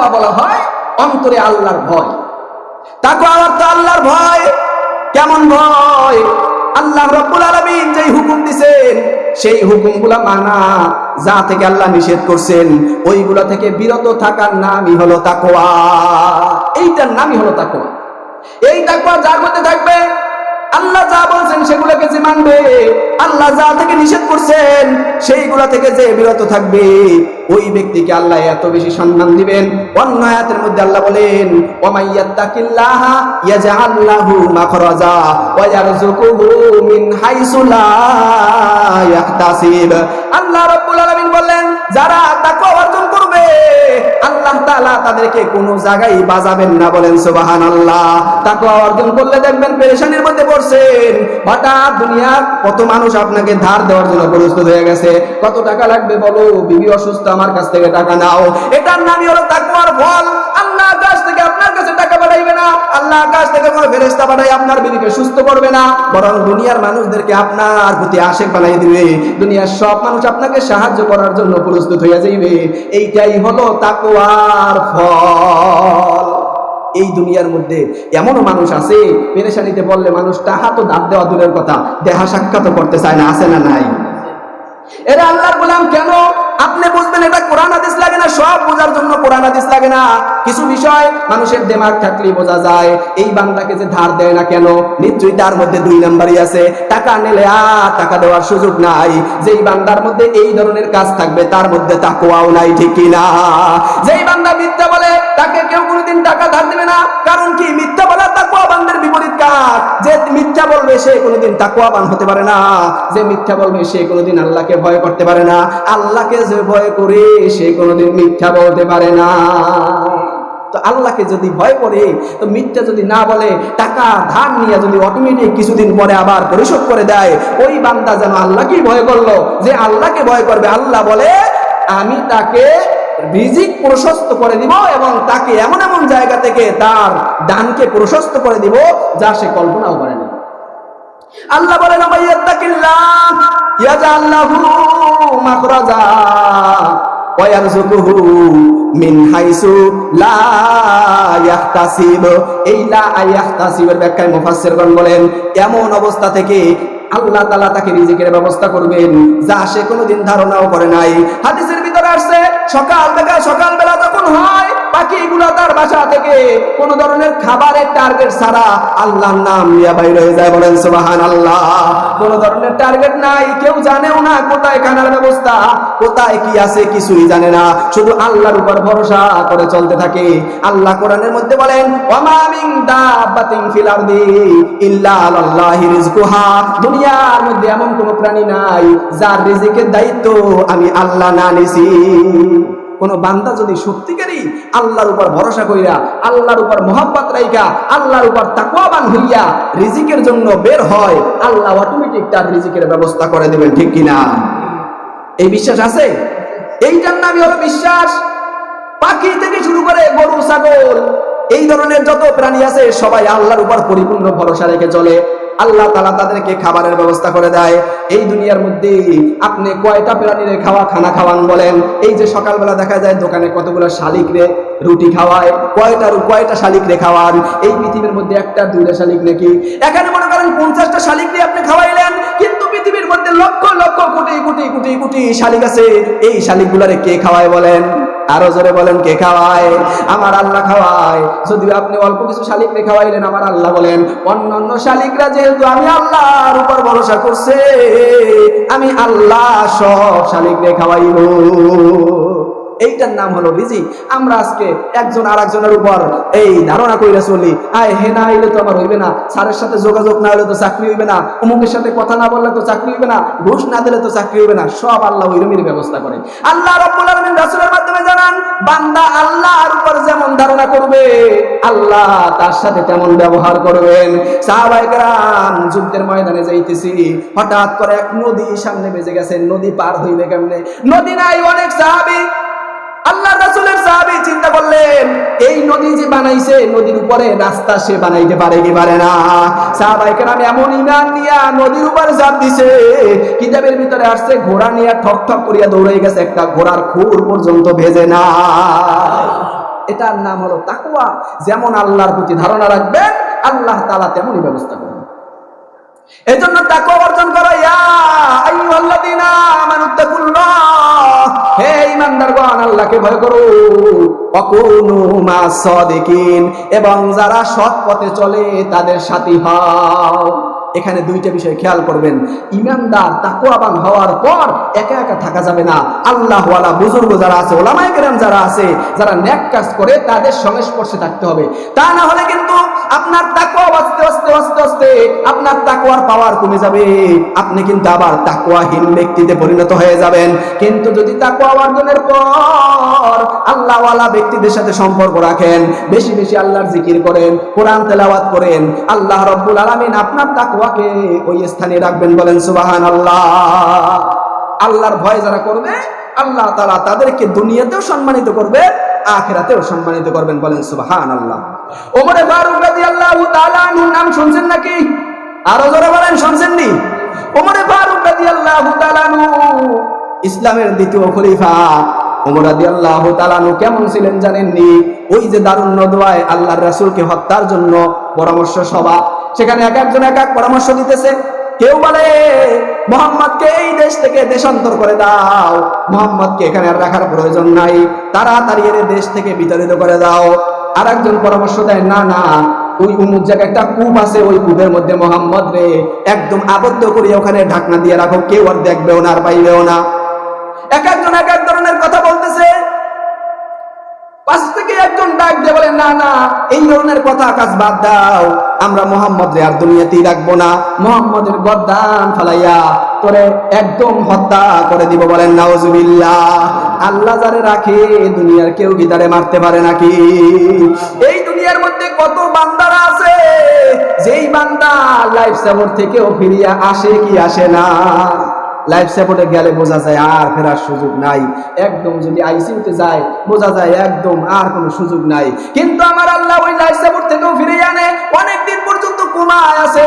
তাকওয়া বলা হয় অন্তরে আল্লাহর ভয়। তাকওয়া অর্থ আল্লাহর ভয়। কেমন ভয়? আল্লাহ রাব্বুল আলামিন যেই হুকুম দিবেন সেই হুকুমগুলা মানা, যা থেকে আল্লাহ নিষেধ করছেন ওইগুলা থেকে বিরত থাকার নামই হলো তাকওয়া। এইটার নামই হলো তাকওয়া। এই তাকওয়া যার মধ্যে থাকবে, আল্লাহ যা বলছেন সেগুলোকে যে মানবে, আল্লাহ যা থেকে নিষেধ করছেন সেইগুলা থেকে যে বিরত থাকবে, ওই ব্যক্তিকে আল্লাহ এত বেশি সম্মান দিবেন। অন্য আয়াতের মধ্যে আল্লাহ বলেন, ওয়া মাইয়াত্তাকিল্লাহা ইয়াজআল লাহু মাখরাজা ওয়া ইয়ারযুকুহু মিন হাইসু লা ইয়াহতাসিব। আল্লাহ রাব্বুল আলামিন বললেন, যারা তাকওয়া অর্জন করবে আল্লাহ তাআলা তাদেরকে কোনো জায়গায় বাজাবেন না। বলেন সুবহানাল্লাহ। তাকওয়া অর্জন করলে দেখবেন পেরেশানির মধ্যে পড়ছেন। হঠাৎ দুনিয়ার কত মানুষ আপনাকে ধার দেওয়ার জন্য প্রস্তুত হয়ে গেছে। কত টাকা লাগবে বলো, বিবি অসুস্থ, আমার কাছ থেকে টাকা নাও। এটার নামই হলো তাকওয়ার ফল। আল্লাহ কাছ থেকে আপনার কাছে টাকা পাঠাইবে না, আল্লাহ কাছ থেকে কোনো ফেরেশতা পাঠাই আপনার বিবিকে সুস্থ করবে না, বরং দুনিয়ার মানুষদেরকে আপনার প্রতি আশিক বানাই দিবে। দুনিয়ার সব মানুষ আপনাকে সাহায্য করার জন্য প্রস্তুত হয়ে যাইবে। এইটাই হলো তাকওয়ার ফল। এই দুনিয়ার মধ্যে এমন মানুষ আছে, পেরেশানিতে পড়লে মানুষ টাহা তো দাঁত দেওয়া দূরের কথা, দেহা সাক্ষাৎ করতে চায় না। আছে না নাই? এরা আল্লাহর গোলাম কেন? আপনি বুঝবেন এটা কোরআন হাদিস লাগে না। সব বোঝার জন্য কোরআন হাদিস লাগে না। কিছু বিষয় মানুষের দিমাগ থাকলেই বোঝা যায়। এই বান্দাকে যে ধার দেয় না কেন, নিশ্চয়ই তার মধ্যে দুই নাম্বারই আছে। টাকা নিলে আর টাকা দেওয়ার সুযোগ নাই। যেই বান্দার মধ্যে এই ধরনের কাজ থাকবে তার মধ্যে তাকওয়াও নাই, ঠিক কি না? যেই বান্দা মিথ্যা বলে তাকে কেউ কোনোদিন টাকা ধার দিবে না। কারণ কি? মিথ্যা বলা তাকওয়াবানদের বিপরীত কাজ। যে মিথ্যা বলবে সে কোনোদিন তাকওয়াবান হতে পারে না। যে মিথ্যা বলবে সে কোনোদিন আল্লাহকে ভয় করতে পারে না। আল্লাহকে যে ভয় করে সে কোনোদিন মিথ্যা বলতে পারে না। তো আল্লাহকে যদি ভয় করে, তো মিথ্যা যদি না বলে, টাকা ধার নিয়ে যদি অটোমেটিক কিছুদিন পরে আবার পরিশোধ করে দেয়, ওই বান্দা যেন আল্লাহকেই ভয় করলো। যে আল্লাহকে ভয় করবে, আল্লাহ বলে আমি তাকে রিজিক প্রশস্ত করে দিব এবং তাকে এমন এমন জায়গা থেকে তার দানকে প্রশস্ত করে দিব যা সে কল্পনাও করেনি। আল্লাহ বলেন, মাইয়াত্তাকিল্লাহ ইয়াজআল লাহু মাখরাজা ওয়া ইয়ারযুকুহু মিন হাইসু লা ইয়াহতাসিব। এই লা ইয়াহতাসিবের ব্যাখ্যায় মুফাসসিরগণ বলেন, এমন অবস্থা থেকে আল্লাহ তাআলা তাকে রিজিকের ব্যবস্থা করবেন যা সে কোনোদিন ধারণাও করে নাই। হাদিসের ভিতরে আসছে, সকালবেলা যখন হয়, পাখিগুলো তার বাসা থেকে কোন ধরনের খাবারের টার্গেট ছাড়া আল্লাহর নাম নিয়ে বাইরে হয়ে যায়। বলেন সুবহানাল্লাহ। কোন ধরনের টার্গেট নাই, কেউ জানেও না কোথায় খানার ব্যবস্থা, কোথায় কি আছে কিছুই জানে না, শুধু আল্লাহর উপর ভরসা করে চলতে থাকে। আল্লাহ কোরআনের মধ্যে বলেন, ওয়া মা মিন দাব্বাতিন ফিল আরদি ইল্লা আলাল্লাহি রিজকুহা। দুনিয়ার মধ্যে এমন কোন প্রাণী নাই যার রিজিকের দায়িত্ব আমি আল্লাহ না নিছি। কোন বান্দা যদি সত্যিকারই আল্লাহর উপর ভরসা কইরা, আল্লাহর উপর মহব্বত রাইখা, আল্লাহর উপর তাকওয়াবান হইয়া রিজিকের জন্য বের হয়, আল্লাহ অটোমেটিক তার রিজিকের ব্যবস্থা করে দিবেন, ঠিক কিনা? এই বিশ্বাস আছে? এইটার নামই হলো বিশ্বাস। পাখি থেকে শুরু করে গরু, ছাগল, এই ধরনের যত প্রাণী আছে সবাই আল্লাহর উপর পরিপূর্ণ ভরসা রেখে চলে। আল্লাহ তাআলা তাদেরকে খাবারের ব্যবস্থা করে দেয়। এই দুনিয়ার মধ্যে আপনি কয়টা প্রাণীর খানা খাওয়ান বলেন? এই যে সকালবেলা দেখা যায় দোকানে কতগুলো শালিক রে রুটি খাওয়ায়, কয়টা শালিক রে খাওয়ান? এই পৃথিবীর মধ্যে একটা দুইটা শালিক নাকি? এখানে মনে করেন 50টা শালিক রে আপনি খাওয়াইলেন, কিন্তু পৃথিবীর মধ্যে লক্ষ লক্ষ কোটি কোটি কোটি কোটি শালিক আছে। এই শালিকগুলারে কে খাওয়ায় বলেন? আরো জোরে বলেন, কে খাওয়ায়? আমার আল্লাহ খাওয়ায়। যদি আপনি অল্প কিছু শালিক রে খাওয়াইলেন, আমার আল্লাহ বলেন অন্যান্য শালিকরা যেহেতু আমি আল্লাহর উপর ভরসা করছে, আমি আল্লাহ সব শালিক রে খাওয়াইব। এইটার নাম হলো রিজিক। আমরা আজকে একজন আর একজনের উপর এই ধারণা কইরা চলি, আয় হে না হইলে তো আমার হইবে না, স্যারের সাথে যোগাযোগ না হইলে তো চাকরি হইবে না, অমুকের সাথে কথা না বললে তো চাকরি হইবে না, ঘুষ না দিলে তো চাকরি হইবে না। সব আল্লাহ ওইরকমই ব্যবস্থা করে। আল্লাহ রাব্বুল আলামিন রাসূলের মাধ্যমে জানান, বান্দা আল্লাহর উপর যেমন ধারণা করবে আল্লাহ তার সাথে তেমন ব্যবহার করবেন। সাহাবায়ে কেরাম যুদ্ধের ময়দানে যাইতেছি, হঠাৎ করে এক নদী সামনে বেজে গেছে। নদী পার হইবে কেমনে? নদী নাই। অনেক সাহাবী, আল্লাহর রাসূলের সাহাবী চিন্তা করলেন, এই নদী যে বানাইছে, নদীর উপরে রাস্তা সে বানাইতে পারে কি পারে না? সাহাবায়ে কেরাম এমন ঈমান নিয়া নদীর উপরে ঝাঁপ দিছে, কিতাবের ভিতরে আসছে ঘোড়া নিয়ে ঠক ঠক করিয়া দৌড়াই গেছে, একটা ঘোড়ার খুর পর্যন্ত ভেজে না। এটার নাম হলো তাকওয়া। যেমন আল্লাহর প্রতি ধারণা রাখবেন, আল্লাহ তাআলা তেমনই ব্যবস্থা করবেন। এই জন্য তাকওয়া অর্জন করো। ইয়া আইয়ুহাল্লাযীনা আমানুত্তাকুল্লাহ, হে ঈমানদারগণ আল্লাহকে ভয় করো। ওয়াকুনু মা'আস সাদিকিন, এবং যারা সৎ পথে চলে তাদের সাথী হও। এখানে দুইটা বিষয় খেয়াল করবেন। ঈমানদার তাকওয়াবান হওয়ার পর একা একা থাকা যাবে না। আল্লাহওয়ালা বুজুর্গ যারা আছে, ওলামায়ে কেরাম যারা আছে, যারা নেক কাজ করে তাদের সংস্পর্শে থাকতে হবে। তা না হলে কিন্তু আপনার তাকওয়া আস্তে আস্তে আস্তে আস্তে আপনার তাকওয়ার পাওয়ার কমে যাবে। আপনি কিন্তু আবার তাকওয়াহীন ব্যক্তিতে পরিণত হয়ে যাবেন। কিন্তু যদি তাকওয়া অর্জনের পর আল্লাহওয়ালা ব্যক্তিদের সাথে সম্পর্ক রাখেন, বেশি বেশি আল্লাহর জিকির করেন, কোরআন তেলাওয়াত করেন, আল্লাহ রাব্বুল আলামিন আপনার তাকওয়াকে ওই স্থানে রাখবেন। বলেন সুবহানাল্লাহ। আল্লাহর ভয় যারা করবে, আল্লাহ তাআলা তাদেরকে দুনিয়াতেও সম্মানিত করবে, আখিরাতেও সম্মানিত করবেন। বলেন সুবহানাল্লাহ। ওমর ফারুক রাদিয়াল্লাহু তাআলা আনহুর নাম শুনছেন নাকি? আরো জোরে বলেন, শুনছেন নি? ওমর ফারুক রাদিয়াল্লাহু তাআলা আনহু ইসলামের দ্বিতীয় খলিফা। ওমর রাদিয়াল্লাহু তাআলা আনহু কেমন ছিলেন জানেননি? ওই যে দারুন নদওয়ায় আল্লাহর রাসূলকে হত্যার জন্য পরামর্শ সভা, সেখানে এক একজন এক এক পরামর্শ দিতেছে। কেউ বলে মুহাম্মদকে এই দেশ থেকে দেশান্তর করে দাও, মুহাম্মদকে এখানে আর রাখার প্রয়োজন নাই, তাড়াতাড়ি এর দেশ থেকে বিতাড়িত করে দাও। আর একজন পরামর্শ দেয়, না না, ওই উমুক জায়গায় একটা কূপ আছে, ওই কূপের মধ্যে মুহাম্মদ রে একদম আবদ্ধ করে ওখানে ঢাকনা দিয়ে রাখো, কেউ আর দেখবেও না আর পাইবেও না। এক একজন এক এক ধরনের কথা বলতেছে। পাশ থেকে একজন ডাক দিয়ে বলে, না না, এই ধরনের কথা কাজ বাদ দাও, আমরা মুহাম্মদ রে আর দুনিয়াতেই রাখবো না, মুহাম্মদের গর্দান ফালাইয়া তোরে একদম হত্যা করে দিব। বলেন নাউজুবিল্লাহ। আল্লাহ যারে রাখে দুনিয়ার কেউ কি তারে মারতে পারে নাকি? এই দুনিয়ার মধ্যে কত বান্দারা আছে, যেই বান্দা লাইফ সাপোর্ট থেকেও ফিরিয়া আসে কি আসে না? লাইফ সাপোর্টে গেলে বোঝা যায় আর ফেরার সুযোগ নাই। একদম যদি আইসিইউতে যায় বোঝা যায় একদম আর কোনো সুযোগ নাই। কিন্তু আমার আল্লাহ ওই লাইফ সাপোর্ট থেকেও ফিরিয়ে আনে। অনেকদিন পর্যন্ত কোমায় আছে,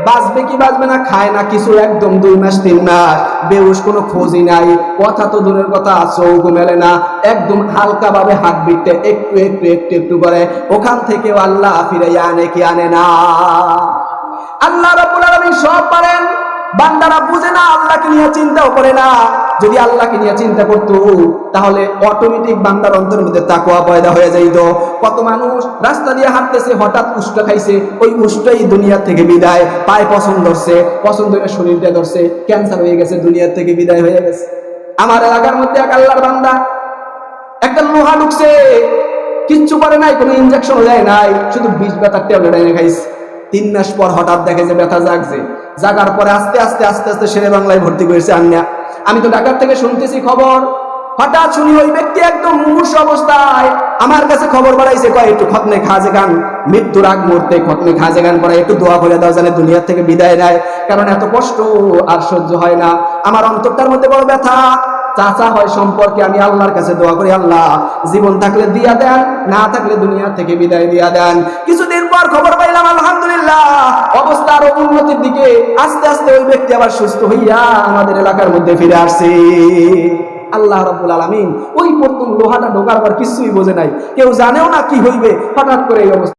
বাঁচবে কি বাঁচবে না খায় না কিছু, একদম 2 মাস 3 মাস বেহুশ, কোনো খোঁজই নাই, কথা তো দূরের কথা, চোখ মেলে না, একদম হালকা ভাবে হাত বিটতে একটু একটু একটু একটু করে ওখান থেকেও আল্লাহ ফিরিয়ে আনে কি আনে না? আল্লাহ রাব্বুল আলামিন সব পারেন, বান্দারা বুঝে না, আল্লাহকে নিয়ে চিন্তাও করে না। যদি আল্লাহকে নিয়ে চিন্তা করতো তাহলে অটোমেটিক বান্দার অন্তরের মধ্যে তাকওয়া পয়দা হয়ে যাইত। কত মানুষ রাস্তা দিয়ে হাঁটতেছে, হঠাৎ উষ্টা খাইছে, ওই উষ্টাই দুনিয়া থেকে বিদায়, পায়ে পছন্দ ধরছে, পছন্দ হয়ে শরীরটা ধরছে, ক্যান্সার হয়ে গেছে, দুনিয়া থেকে বিদায় হয়ে গেছে। আমার এলাকার মধ্যে এক আল্লাহর বান্দা, একটা লোহা ঢুকছে, কিচ্ছু করে নাই, কোনো ইনজেকশন দেয় নাই, শুধু বিষ ব্যথার ট্যাবলেট এনে খাইছে। 3 মাস পর হঠাৎ দেখে যে ব্যথা জাগছে, জাগার পরে আস্তে আস্তে আস্তে আস্তে শেরে বাংলায় ভর্তি করেছে আন্না। আমি তো ঢাকার থেকে শুনতেছি খবর, হঠাৎ শুনি ওই ব্যক্তি একদম মুমূর্ষু অবস্থায় আমার কাছে খবর বাড়াইছে, কয় একটু খতমে খাজে গান, মৃত্যুর আগ মুহূর্তে খতমে খাজে গান পড়ায় একটু দোয়া করে দাও জানে দুনিয়ার থেকে বিদায় নেয়, কারণ এত কষ্ট আর সহ্য হয় না, আমার অন্তরটার মধ্যে বড় ব্যথা। চাচা হয় সম্পর্কে, আমি আল্লাহর কাছে দোয়া করি, আল্লাহ জীবন থাকলে দিয়া দেন, না থাকলে দুনিয়া থেকে বিদায় দিয়া দেন। কিছুদিন পর খবর পাইলাম আলহামদুলিল্লাহ অবস্থা আরো উন্নতির দিকে, আস্তে আস্তে ওই ব্যক্তি আবার সুস্থ হইয়া আমাদের এলাকার মধ্যে ফিরে আসছে। আল্লাহ রাব্বুল আলামিন ওই প্রথম লোহাটা ঢোকার পর কিছুই বোঝে নাই, কেউ জানেও না কি হইবে, হঠাৎ করে এই অবস্থা।